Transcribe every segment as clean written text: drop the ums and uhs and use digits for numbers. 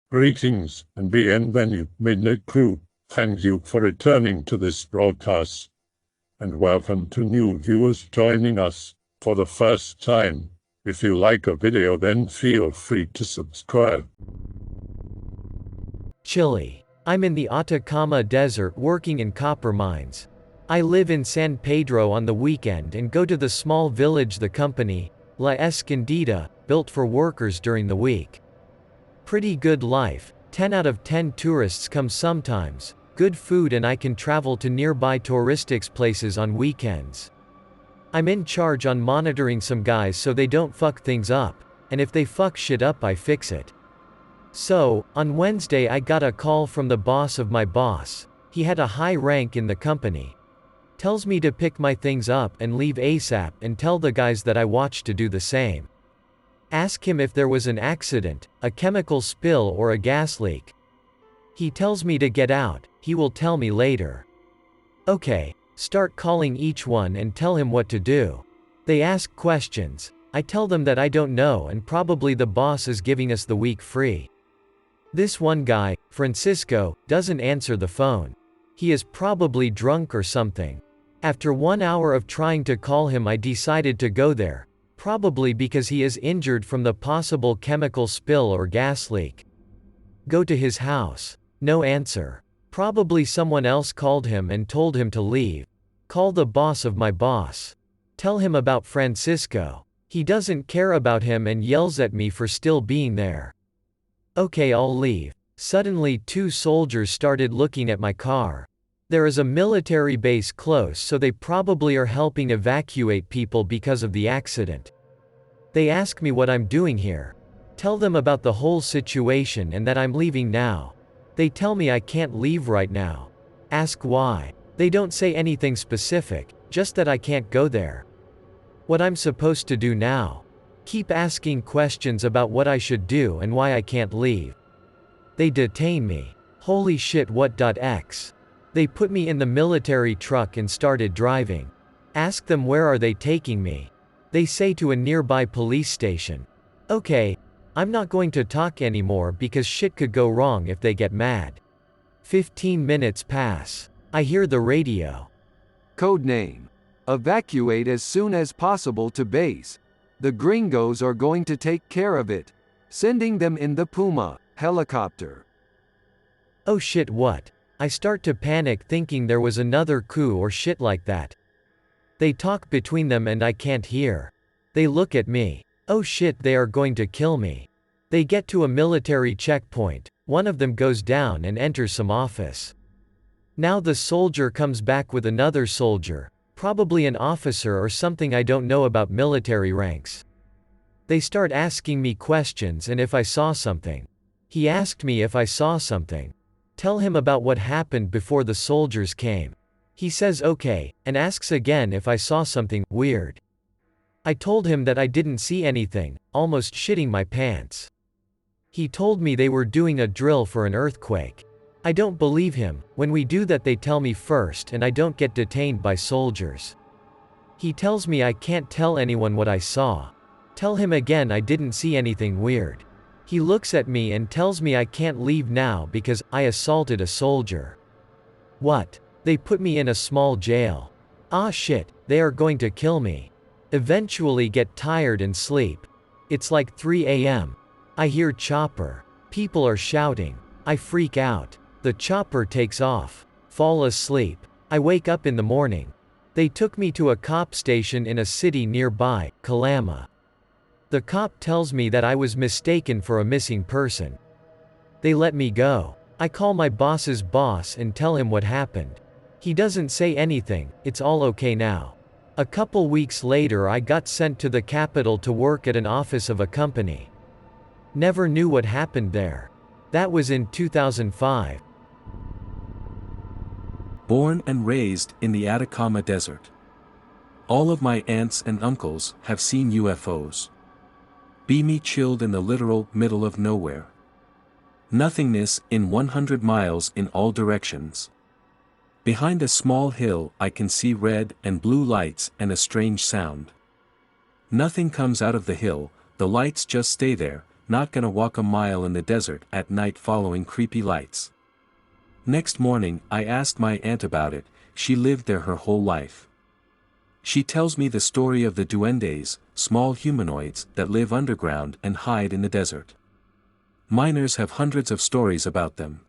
Greetings and bienvenue, midnight crew. Thank you for returning to this broadcast. And welcome to new viewers joining us for the first time. If you like a video, then feel free to subscribe. Chile. I'm in the Atacama Desert working in copper mines. I live in San Pedro on the weekend and go to the small village the company, La Escondida, built for workers during the week. Pretty good life, 10 out of 10 tourists come sometimes, good food, and I can travel to nearby touristics places on weekends. I'm in charge on monitoring some guys so they don't fuck things up, and if they fuck shit up I fix it. So, on Wednesday I got a call from the boss of my boss. He had a high rank in the company. Tells me to pick my things up and leave ASAP and tell the guys that I watch to do the same. Ask him if there was an accident, a chemical spill or a gas leak. He tells me to get out, he will tell me later. Okay, start calling each one and tell him what to do. They ask questions, I tell them that I don't know and probably the boss is giving us the week free. This one guy, Francisco, doesn't answer the phone. He is probably drunk or something. After 1 hour of trying to call him I decided to go there, probably because he is injured from the possible chemical spill or gas leak. Go to his house. No answer. Probably someone else called him and told him to leave. Call the boss of my boss. Tell him about Francisco. He doesn't care about him and yells at me for still being there. Okay, I'll leave. Suddenly 2 soldiers started looking at my car. There is a military base close, so they probably are helping evacuate people because of the accident. They ask me what I'm doing here. Tell them about the whole situation and that I'm leaving now. They tell me I can't leave right now. Ask why. They don't say anything specific, just that I can't go there. What I'm supposed to do now? Keep asking questions about what I should do and why I can't leave. They detain me. Holy shit, what.x. They put me in the military truck and started driving. Ask them where are they taking me. They say to a nearby police station. Okay, I'm not going to talk anymore because shit could go wrong if they get mad. 15 minutes pass. I hear the radio. Code name. Evacuate as soon as possible to base. The gringos are going to take care of it. Sending them in the Puma helicopter. Oh shit, what? I start to panic thinking there was another coup or shit like that. They talk between them and I can't hear. They look at me. Oh shit, they are going to kill me. They get to a military checkpoint. One of them goes down and enters some office. Now the soldier comes back with another soldier, probably an officer or something. I don't know about military ranks. They start asking me questions and if I saw something. He asked me if I saw something. Tell him about what happened before the soldiers came. He says okay, and asks again if I saw something weird. I told him that I didn't see anything, almost shitting my pants. He told me they were doing a drill for an earthquake. I don't believe him. When we do that they tell me first and I don't get detained by soldiers. He tells me I can't tell anyone what I saw. Tell him again I didn't see anything weird. He looks at me and tells me I can't leave now because I assaulted a soldier. What? They put me in a small jail. Ah shit, they are going to kill me. Eventually get tired and sleep. It's like 3 a.m. I hear chopper. People are shouting. I freak out. The chopper takes off. Fall asleep. I wake up in the morning. They took me to a cop station in a city nearby, Calama. The cop tells me that I was mistaken for a missing person. They let me go. I call my boss's boss and tell him what happened. He doesn't say anything, it's all okay now. A couple weeks later I got sent to the capital to work at an office of a company. Never knew what happened there. That was in 2005. Born and raised in the Atacama Desert. All of my aunts and uncles have seen UFOs. Be me chilled in the literal middle of nowhere. Nothingness in 100 miles in all directions. Behind a small hill I can see red and blue lights and a strange sound. Nothing comes out of the hill, the lights just stay there, not gonna walk a mile in the desert at night following creepy lights. Next morning, I asked my aunt about it. She lived there her whole life. She tells me the story of the duendes, small humanoids that live underground and hide in the desert. Miners have hundreds of stories about them.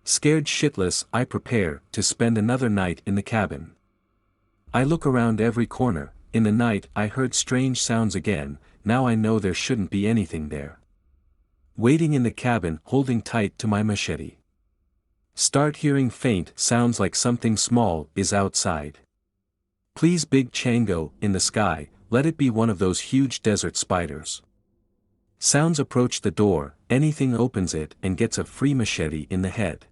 Scared shitless, I prepare to spend another night in the cabin. I look around every corner. In the night I heard strange sounds again. Now I know there shouldn't be anything there. Waiting in the cabin, holding tight to my machete. Start hearing faint sounds like something small is outside. Please, big chango in the sky, let it be one of those huge desert spiders. Sounds approach the door, anything opens it and gets a free machete in the head.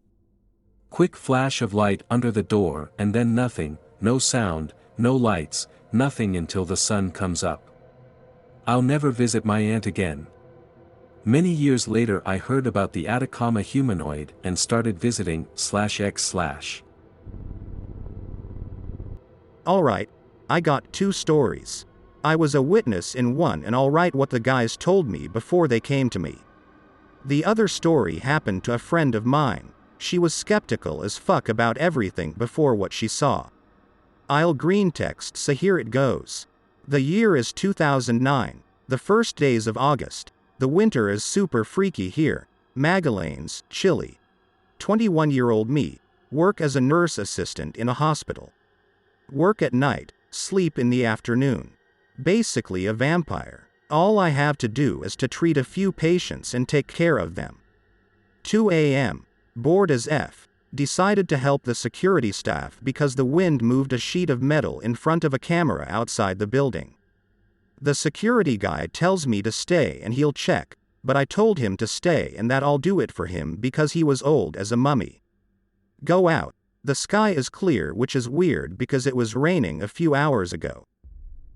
Quick flash of light under the door and then nothing, no sound, no lights, nothing until the sun comes up. I'll never visit my aunt again. Many years later I heard about the Atacama humanoid and started visiting /x/. Alright, I got 2 stories. I was a witness in one and I'll write what the guys told me before they came to me. The other story happened to a friend of mine. She was skeptical as fuck about everything before what she saw. I'll greentext, so here it goes. The year is 2009, the first days of August. The winter is super freaky here. Magallanes, Chile. 21-year-old me. Work as a nurse assistant in a hospital. Work at night, sleep in the afternoon. Basically a vampire. All I have to do is to treat a few patients and take care of them. 2 a.m. Bored as F. Decided to help the security staff because the wind moved a sheet of metal in front of a camera outside the building. The security guy tells me to stay and he'll check, but I told him to stay and that I'll do it for him because he was old as a mummy. Go out. The sky is clear, which is weird because it was raining a few hours ago.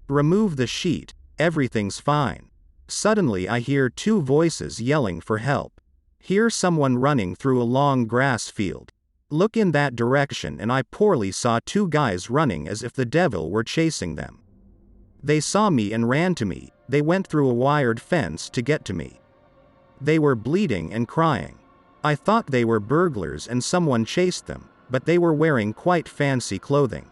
Remove the sheet, everything's fine. Suddenly I hear 2 voices yelling for help. Hear someone running through a long grass field. Look in that direction and I poorly saw 2 guys running as if the devil were chasing them. They saw me and ran to me. They went through a wired fence to get to me. They were bleeding and crying. I thought they were burglars and someone chased them, but they were wearing quite fancy clothing.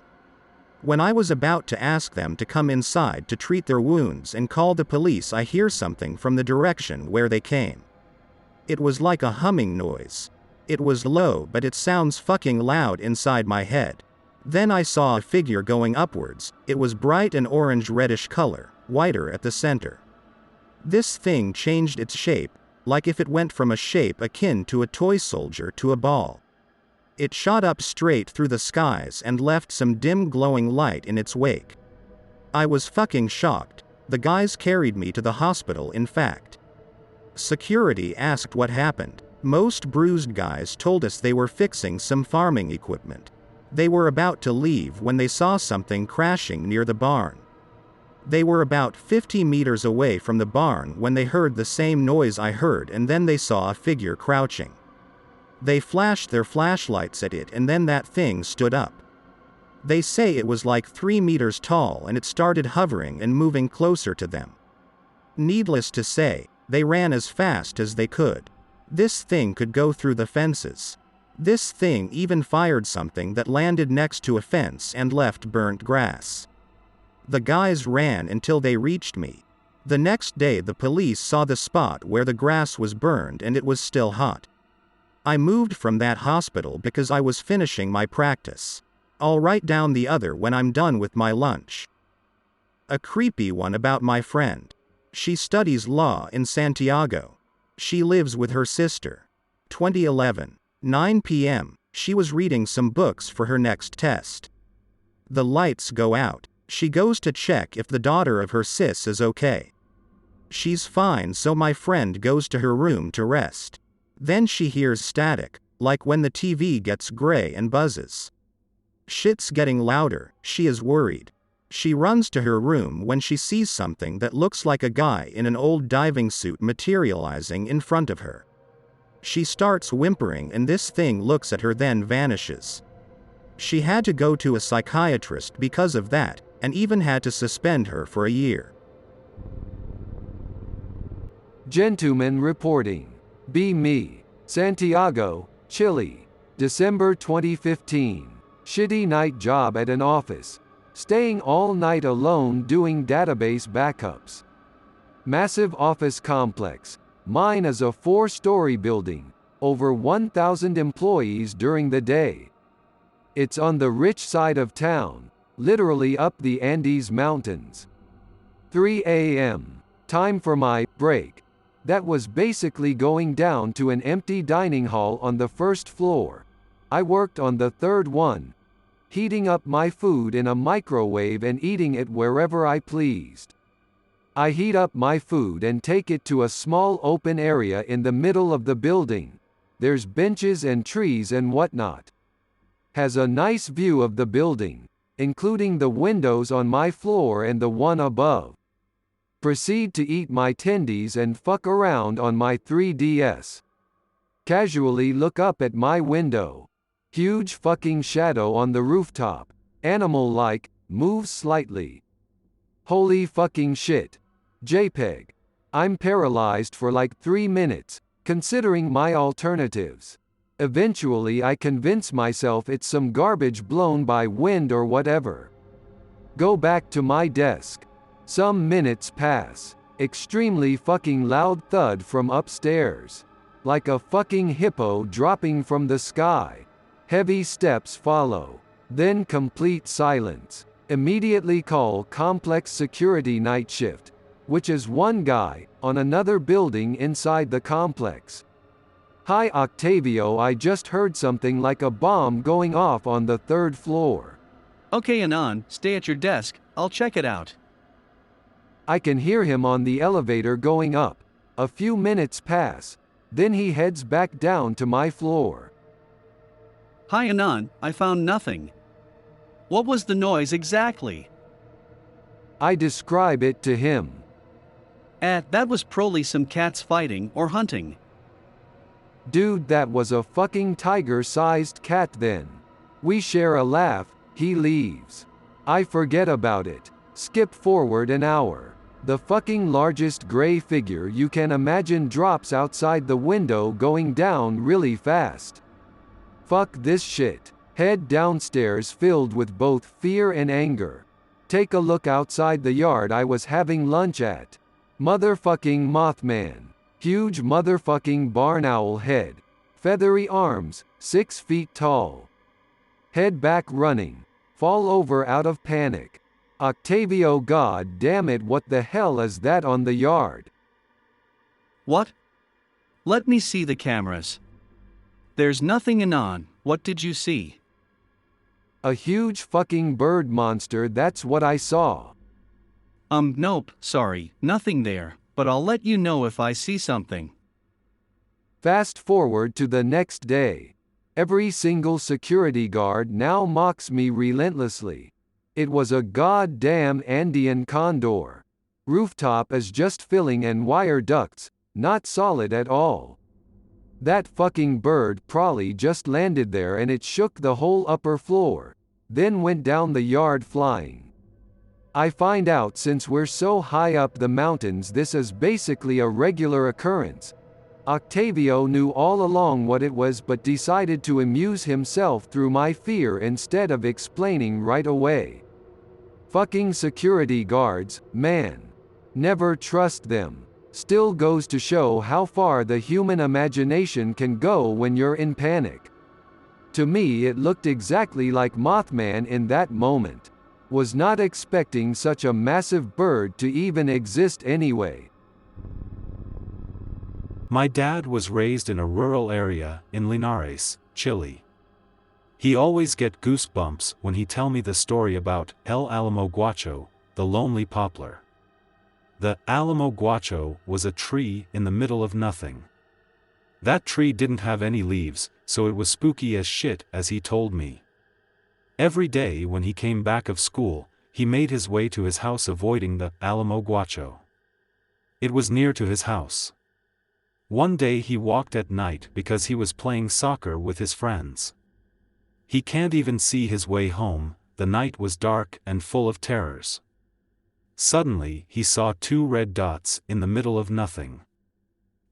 When I was about to ask them to come inside to treat their wounds and call the police, I hear something from the direction where they came. It was like a humming noise. It was low, but it sounds fucking loud inside my head. Then I saw a figure going upwards. It was bright and orange-reddish color, whiter at the center. This thing changed its shape, like if it went from a shape akin to a toy soldier to a ball. It shot up straight through the skies and left some dim glowing light in its wake. I was fucking shocked. The guys carried me to the hospital, in fact. Security asked what happened. Most bruised guys told us they were fixing some farming equipment. They were about to leave when they saw something crashing near the barn. They were about 50 meters away from the barn when they heard the same noise I heard, and then they saw a figure crouching. They flashed their flashlights at it and then that thing stood up. They say it was like 3 meters tall and it started hovering and moving closer to them. Needless to say, they ran as fast as they could. This thing could go through the fences. This thing even fired something that landed next to a fence and left burnt grass. The guys ran until they reached me. The next day the police saw the spot where the grass was burned and it was still hot. I moved from that hospital because I was finishing my practice. I'll write down the other when I'm done with my lunch. A creepy one about my friend. She studies law in Santiago. She lives with her sister. 2011. 9 p.m. She was reading some books for her next test. The lights go out. She goes to check if the daughter of her sis is okay. She's fine, so my friend goes to her room to rest. Then she hears static, like when the TV gets gray and buzzes. Shit's getting louder. She is worried. She runs to her room when she sees something that looks like a guy in an old diving suit materializing in front of her. She starts whimpering and this thing looks at her then vanishes. She had to go to a psychiatrist because of that, and even had to suspend her for a year. Gentleman reporting. Be me. Santiago, Chile. December 2015. Shitty night job at an office. Staying all night alone doing database backups. Massive office complex. Mine is a 4-story building. Over 1,000 employees during the day. It's on the rich side of town, literally up the Andes Mountains. 3 a.m. Time for my break. That was basically going down to an empty dining hall on the first floor. I worked on the third one, heating up my food in a microwave and eating it wherever I pleased. I heat up my food and take it to a small open area in the middle of the building. There's benches and trees and whatnot. Has a nice view of the building, including the windows on my floor and the one above. Proceed to eat my tendies and fuck around on my 3DS. Casually look up at my window. Huge fucking shadow on the rooftop. Animal-like, moves slightly. Holy fucking shit. JPEG. I'm paralyzed for like 3 minutes, considering my alternatives. Eventually I convince myself it's some garbage blown by wind or whatever. Go back to my desk. Some minutes pass. Extremely fucking loud thud from upstairs. Like a fucking hippo dropping from the sky. Heavy steps follow. Then complete silence. Immediately call complex security night shift, which is one guy, on another building inside the complex. Hi Octavio, I just heard something like a bomb going off on the 3rd floor. Okay Anon, stay at your desk, I'll check it out. I can hear him on the elevator going up. A few minutes pass. Then he heads back down to my floor. Hi Anon, I found nothing. What was the noise exactly? I describe it to him. That was probably some cats fighting or hunting. Dude, that was a fucking tiger-sized cat then. We share a laugh, he leaves. I forget about it. Skip forward an hour. The fucking largest gray figure you can imagine drops outside the window going down really fast. Fuck this shit. Head downstairs filled with both fear and anger. Take a look outside the yard I was having lunch at. Motherfucking Mothman. Huge motherfucking barn owl head. Feathery arms, 6 feet tall. Head back running. Fall over out of panic. Octavio, god damn it, what the hell is that on the yard? What? Let me see the cameras. There's nothing Anon, what did you see? A huge fucking bird monster, that's what I saw. Nope, sorry, nothing there, but I'll let you know if I see something. Fast forward to the next day. Every single security guard now mocks me relentlessly. It was a goddamn Andean Condor. Rooftop is just filling and wire ducts, not solid at all. That fucking bird probably just landed there and it shook the whole upper floor, then went down the yard flying. I find out since we're so high up the mountains this is basically a regular occurrence. Octavio knew all along what it was but decided to amuse himself through my fear instead of explaining right away. Fucking security guards, man. Never trust them. Still goes to show how far the human imagination can go when you're in panic. To me it looked exactly like Mothman in that moment. Was not expecting such a massive bird to even exist anyway. My dad was raised in a rural area in Linares, Chile. He always get goosebumps when he tell me the story about El Alamo Guacho, the lonely poplar. The Alamo Guacho was a tree in the middle of nothing. That tree didn't have any leaves, so it was spooky as shit, as he told me. Every day when he came back of school, he made his way to his house avoiding the Alamo Guacho. It was near to his house. One day he walked at night because he was playing soccer with his friends. He can't even see his way home, the night was dark and full of terrors. Suddenly he saw 2 red dots in the middle of nothing.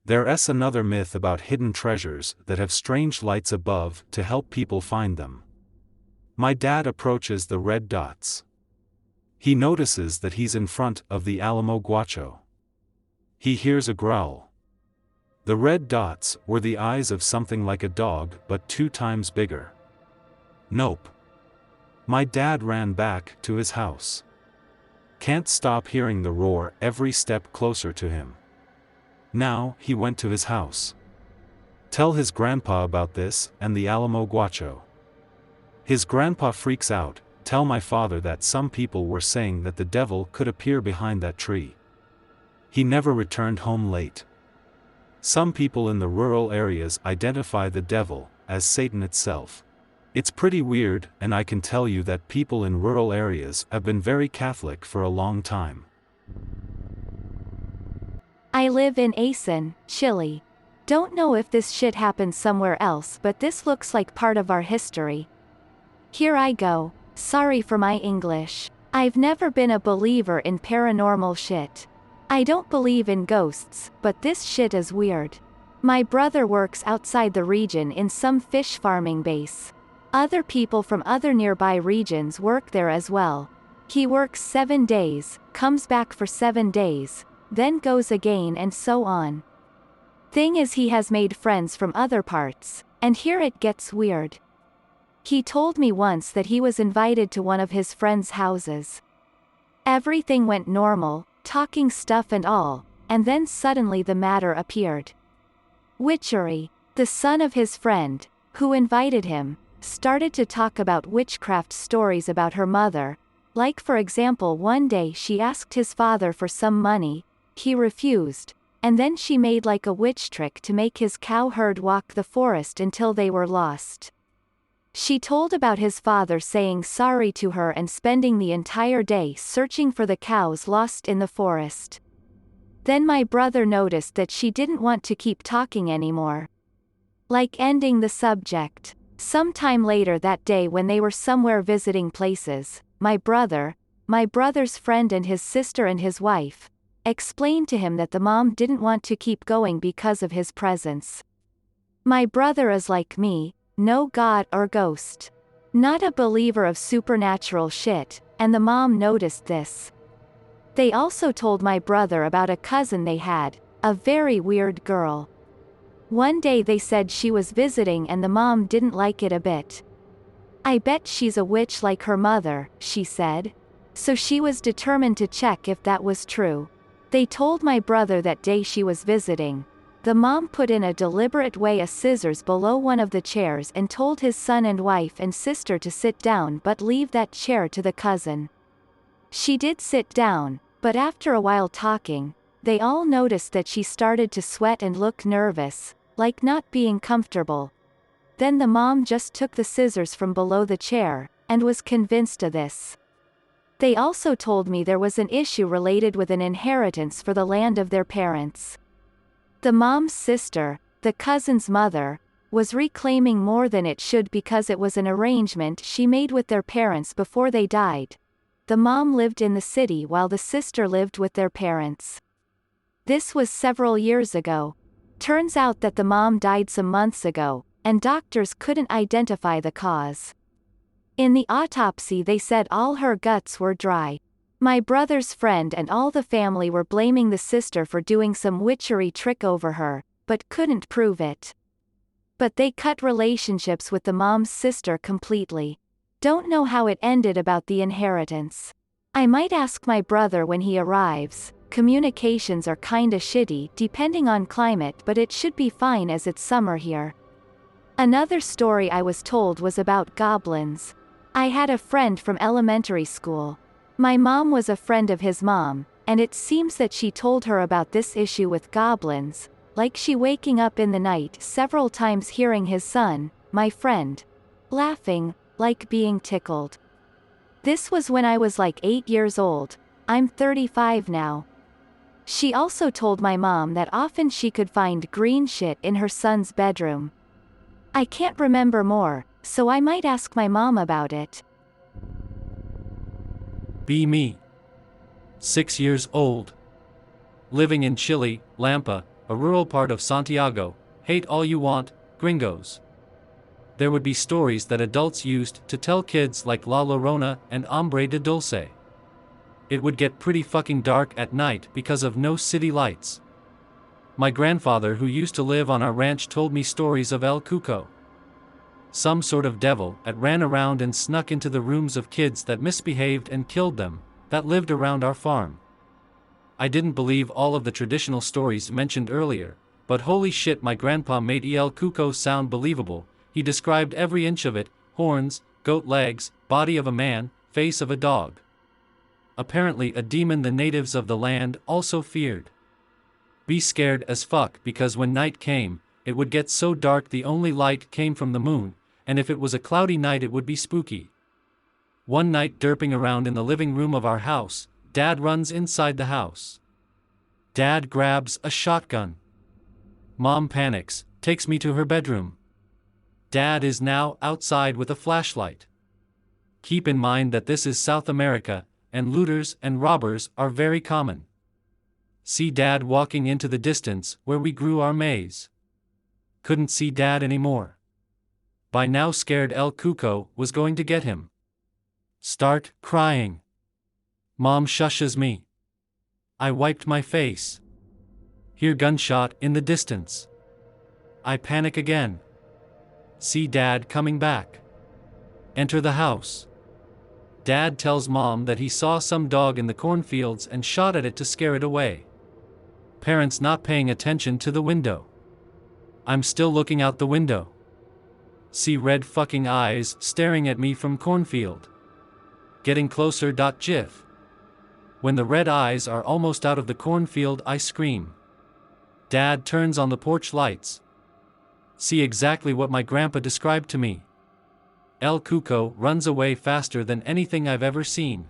There's another myth about hidden treasures that have strange lights above to help people find them. My dad approaches the red dots. He notices that he's in front of the Alamo Guacho. He hears a growl. The red dots were the eyes of something like a dog but 2 times bigger. Nope. My dad ran back to his house. Can't stop hearing the roar every step closer to him. Now he went to his house. Tell his grandpa about this and the Alamo Guacho. His grandpa freaks out. Tell my father that some people were saying that the devil could appear behind that tree. He never returned home late. Some people in the rural areas identify the devil as Satan itself. It's pretty weird, and I can tell you that people in rural areas have been very Catholic for a long time. I live in Aysen, Chile. Don't know if this shit happens somewhere else, but this looks like part of our history. Here I go. Sorry for my English. I've never been a believer in paranormal shit. I don't believe in ghosts, but this shit is weird. My brother works outside the region in some fish farming base. Other people from other nearby regions work there as well. He works 7 days, comes back for 7 days, then goes again, and so on. Thing is, he has made friends from other parts, and here it gets weird. He told me once that he was invited to one of his friends' houses. Everything went normal, talking stuff and all, and then suddenly the matter appeared. Witchery. The son of his friend, who invited him, started to talk about witchcraft stories about her mother, like for example one day she asked his father for some money, he refused, and then she made like a witch trick to make his cow herd walk the forest until they were lost. She told about his father saying sorry to her and spending the entire day searching for the cows lost in the forest. Then my brother noticed that she didn't want to keep talking anymore. Like ending the subject. Sometime later that day, when they were somewhere visiting places, my brother's friend and his sister and his wife, explained to him that the mom didn't want to keep going because of his presence. My brother is like me, no god or ghost. Not a believer of supernatural shit, and the mom noticed this. They also told my brother about a cousin they had, a very weird girl. One day they said she was visiting and the mom didn't like it a bit. I bet she's a witch like her mother, she said. So she was determined to check if that was true. They told my brother that day she was visiting. The mom put in a deliberate way a scissors below one of the chairs and told his son and wife and sister to sit down but leave that chair to the cousin. She did sit down, but after a while talking, they all noticed that she started to sweat and look nervous, like not being comfortable. Then the mom just took the scissors from below the chair, and was convinced of this. They also told me there was an issue related with an inheritance for the land of their parents. The mom's sister, the cousin's mother, was reclaiming more than it should because it was an arrangement she made with their parents before they died. The mom lived in the city while the sister lived with their parents. This was several years ago. Turns out that the mom died some months ago, and doctors couldn't identify the cause. In the autopsy they said all her guts were dry. My brother's friend and all the family were blaming the sister for doing some witchery trick over her, but couldn't prove it. But they cut relationships with the mom's sister completely. Don't know how it ended about the inheritance. I might ask my brother when he arrives. Communications are kinda shitty depending on climate, but it should be fine as it's summer here. Another story I was told was about goblins. I had a friend from elementary school. My mom was a friend of his mom, and it seems that she told her about this issue with goblins, like she waking up in the night several times hearing his son, my friend, laughing, like being tickled. This was when I was like 8 years old. I'm 35 now. She also told my mom that often she could find green shit in her son's bedroom. I can't remember more, so I might ask my mom about it. Be me. 6 years old. Living in Chile, Lampa, a rural part of Santiago. Hate all you want, gringos. There would be stories that adults used to tell kids like La Llorona and Hombre de Dulce. It would get pretty fucking dark at night because of no city lights. My grandfather, who used to live on our ranch, told me stories of El Cuco, some sort of devil that ran around and snuck into the rooms of kids that misbehaved and killed them, that lived around our farm. I didn't believe all of the traditional stories mentioned earlier, but holy shit, my grandpa made El Cuco sound believable. He described every inch of it: horns, goat legs, body of a man, face of a dog. Apparently a demon the natives of the land also feared. Be scared as fuck, because when night came, it would get so dark the only light came from the moon, and if it was a cloudy night it would be spooky. One night, derping around in the living room of our house, Dad runs inside the house. Dad grabs a shotgun. Mom panics, takes me to her bedroom. Dad is now outside with a flashlight. Keep in mind that this is South America, and looters and robbers are very common. See Dad walking into the distance where we grew our maize. Couldn't see Dad anymore. By now scared, El Cuco was going to get him. Start crying. Mom shushes me. I wiped my face. Hear gunshot in the distance. I panic again. See Dad coming back. Enter the house. Dad tells Mom that he saw some dog in the cornfields and shot at it to scare it away. Parents not paying attention to the window. I'm still looking out the window. See red fucking eyes staring at me from cornfield. Getting closer. Gif. When the red eyes are almost out of the cornfield, I scream. Dad turns on the porch lights. See exactly what my grandpa described to me. El Cuco runs away faster than anything I've ever seen.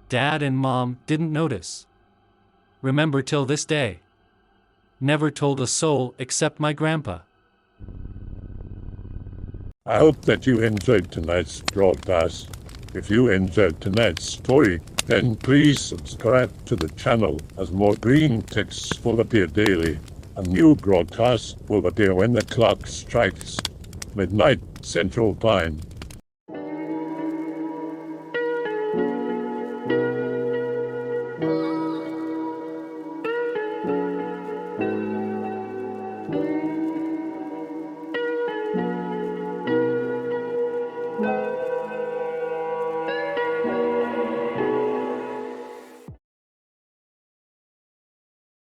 Dad and Mom didn't notice. Remember till this day. Never told a soul except my grandpa. I hope that you enjoyed tonight's broadcast. If you enjoyed tonight's story, then please subscribe to the channel, as more green texts will appear daily. A new broadcast will appear when the clock strikes midnight Central Time.